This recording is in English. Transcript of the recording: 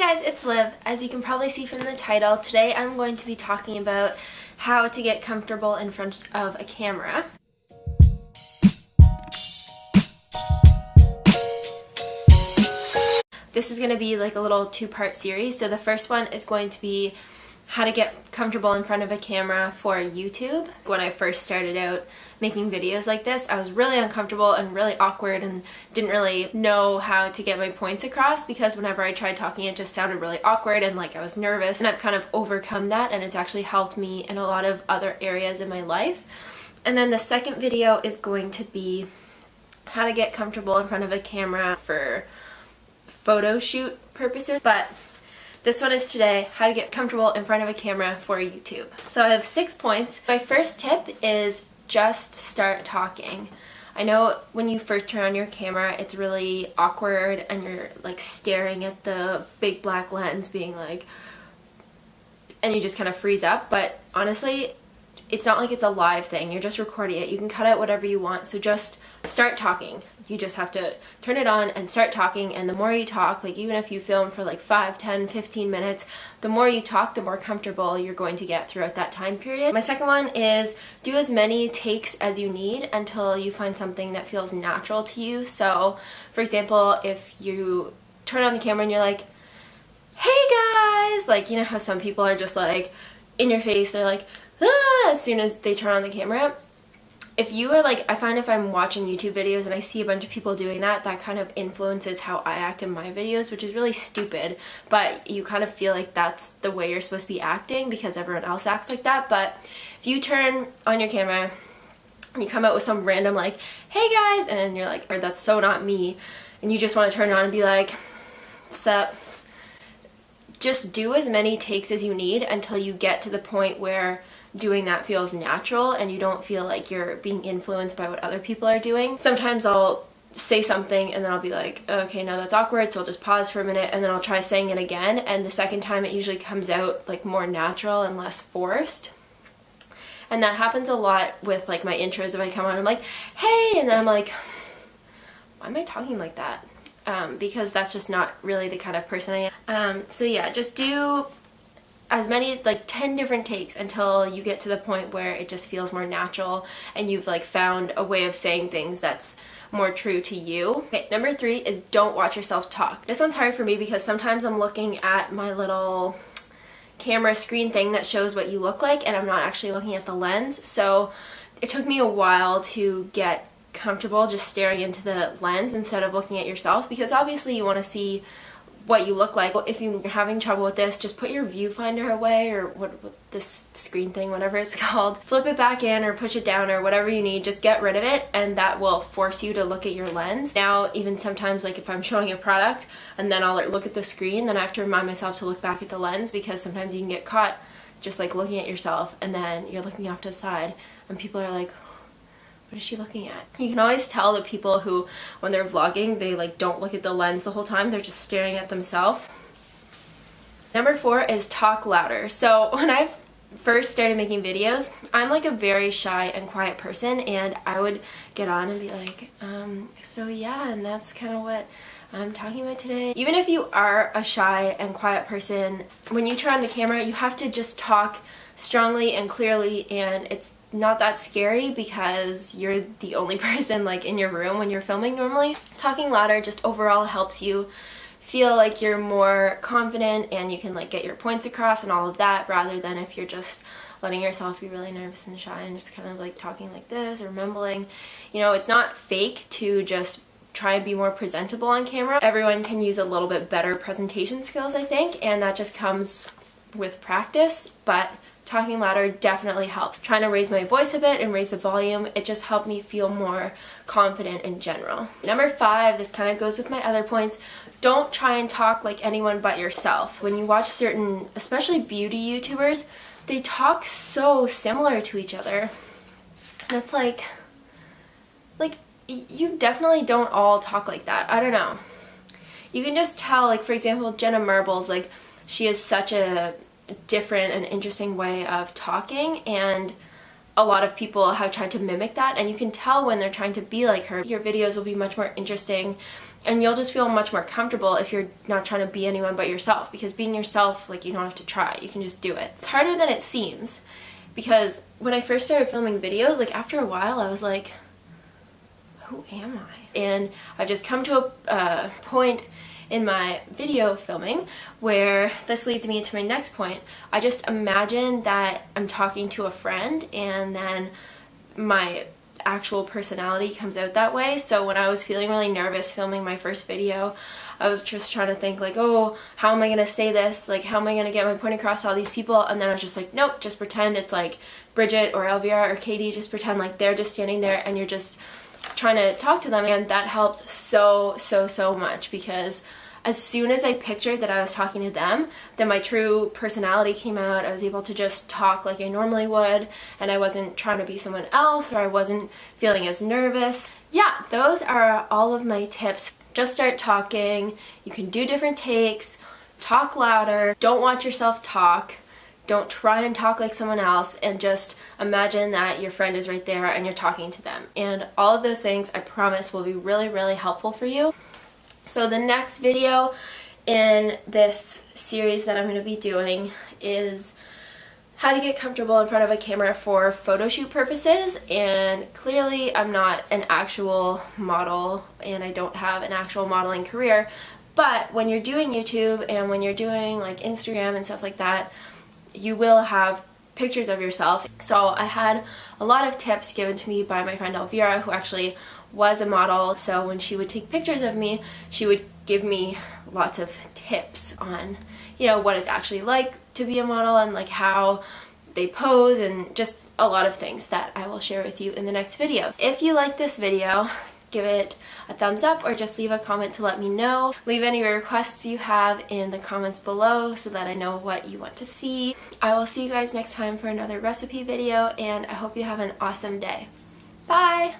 Hi guys, it's Liv. As you can probably see from the title, today I'm going to be talking about how to get comfortable in front of a camera. This is going to be like a little two-part series. So the first one is going to be how to get comfortable in front of a camera for YouTube. When I first started out making videos like this, I was really uncomfortable and really awkward and didn't really know how to get my points across because whenever I tried talking it just sounded really awkward and like I was nervous, and I've kind of overcome that and it's actually helped me in a lot of other areas in my life. And then the second video is going to be how to get comfortable in front of a camera for photo shoot purposes, but this one is today, how to get comfortable in front of a camera for YouTube. So I have 6 points. My first tip is just start talking. I know when you first turn on your camera, it's really awkward and you're like staring at the big black lens being like, and you just kind of freeze up. But honestly, it's not like it's a live thing. You're just recording it. You can cut out whatever you want. So just start talking. You just have to turn it on and start talking, and the more you talk, like even if you film for like 5, 10, 15 minutes, the more you talk, the more comfortable you're going to get throughout that time period. My second one is do as many takes as you need until you find something that feels natural to you. So for example, if you turn on the camera and you're like, hey guys, like you know how some people are just like in your face, they're like, ah, as soon as they turn on the camera. If you are like, I find if I'm watching YouTube videos and I see a bunch of people doing that, that kind of influences how I act in my videos, which is really stupid, but you kind of feel like that's the way you're supposed to be acting because everyone else acts like that. But if you turn on your camera and you come out with some random like, hey guys, and then you're like, or that's so not me, and you just want to turn it on and be like, what's up? Just do as many takes as you need until you get to the point where doing that feels natural and you don't feel like you're being influenced by what other people are doing. Sometimes I'll say something and then I'll be like, okay, no, that's awkward, so I'll just pause for a minute and then I'll try saying it again, and the second time it usually comes out like more natural and less forced. And that happens a lot with like my intros. If I come on, I'm like, hey, and then I'm like, why am I talking like that? Because that's just not really the kind of person I am. So yeah, just do as many, like 10 different takes until you get to the point where it just feels more natural and you've like found a way of saying things that's more true to you. Okay, number 3 is don't watch yourself talk. This one's hard for me because sometimes I'm looking at my little camera screen thing that shows what you look like and I'm not actually looking at the lens. So it took me a while to get comfortable just staring into the lens instead of looking at yourself, because obviously you want to see what you look like. If you're having trouble with this, just put your viewfinder away, or what this screen thing, whatever it's called. Flip it back in or push it down or whatever you need. Just get rid of it and that will force you to look at your lens. Now even sometimes like if I'm showing a product and then I'll look at the screen, then I have to remind myself to look back at the lens, because sometimes you can get caught just like looking at yourself and then you're looking off to the side and people are like, what is she looking at? You can always tell the people who, when they're vlogging, they like don't look at the lens the whole time, they're just staring at themselves. Number 4 is talk louder. So when I first started making videos, I'm like a very shy and quiet person, and I would get on and be like, so yeah, and that's kind of what I'm talking about today. Even if you are a shy and quiet person, when you turn on the camera, you have to just talk strongly and clearly, and it's not that scary because you're the only person like in your room when you're filming normally. Talking louder just overall helps you feel like you're more confident and you can like get your points across and all of that, rather than if you're just letting yourself be really nervous and shy and just kind of like talking like this or mumbling. You know, it's not fake to just try and be more presentable on camera. Everyone can use a little bit better presentation skills, I think, and that just comes with practice, but talking louder definitely helps. Trying to raise my voice a bit and raise the volume, it just helped me feel more confident in general. Number 5, this kind of goes with my other points, don't try and talk like anyone but yourself. When you watch certain, especially beauty YouTubers, they talk so similar to each other. And it's like you definitely don't all talk like that. I don't know. You can just tell, like for example, Jenna Marbles, like she has such a different and interesting way of talking, and a lot of people have tried to mimic that, and you can tell when they're trying to be like her. Your videos will be much more interesting And you'll just feel much more comfortable if you're not trying to be anyone but yourself, because being yourself, like, you don't have to try, you can just do it. It's harder than it seems, because when I first started filming videos, like after a while I was like, who am I? And I've just come to a point in my video filming where this leads me to my next point. I just imagine that I'm talking to a friend and then my actual personality comes out that way. So when I was feeling really nervous filming my first video, I was just trying to think like, oh, how am I gonna say this? Like, how am I gonna get my point across to all these people? And then I was just like, nope, just pretend it's like Bridget or Elvira or Katie. Just pretend like they're just standing there and you're just trying to talk to them. And that helped so much, because as soon as I pictured that I was talking to them, then my true personality came out. I was able to just talk like I normally would, and I wasn't trying to be someone else, or I wasn't feeling as nervous. Yeah, those are all of my tips. Just start talking. You can do different takes, talk louder, don't watch yourself talk, don't try and talk like someone else, and just imagine that your friend is right there and you're talking to them. And all of those things, I promise, will be really helpful for you. So the next video in this series that I'm going to be doing is how to get comfortable in front of a camera for photo shoot purposes. And clearly I'm not an actual model and I don't have an actual modeling career, but when you're doing YouTube and when you're doing like Instagram and stuff like that, you will have pictures of yourself. So I had a lot of tips given to me by my friend Elvira, who actually was a model. So when she would take pictures of me, she would give me lots of tips on, you know, what it's actually like to be a model and like how they pose and just a lot of things that I will share with you in the next video. If you like this video, give it a thumbs up or just leave a comment to let me know. Leave any requests you have in the comments below so that I know what you want to see. I will see you guys next time for another recipe video, and I hope you have an awesome day. Bye!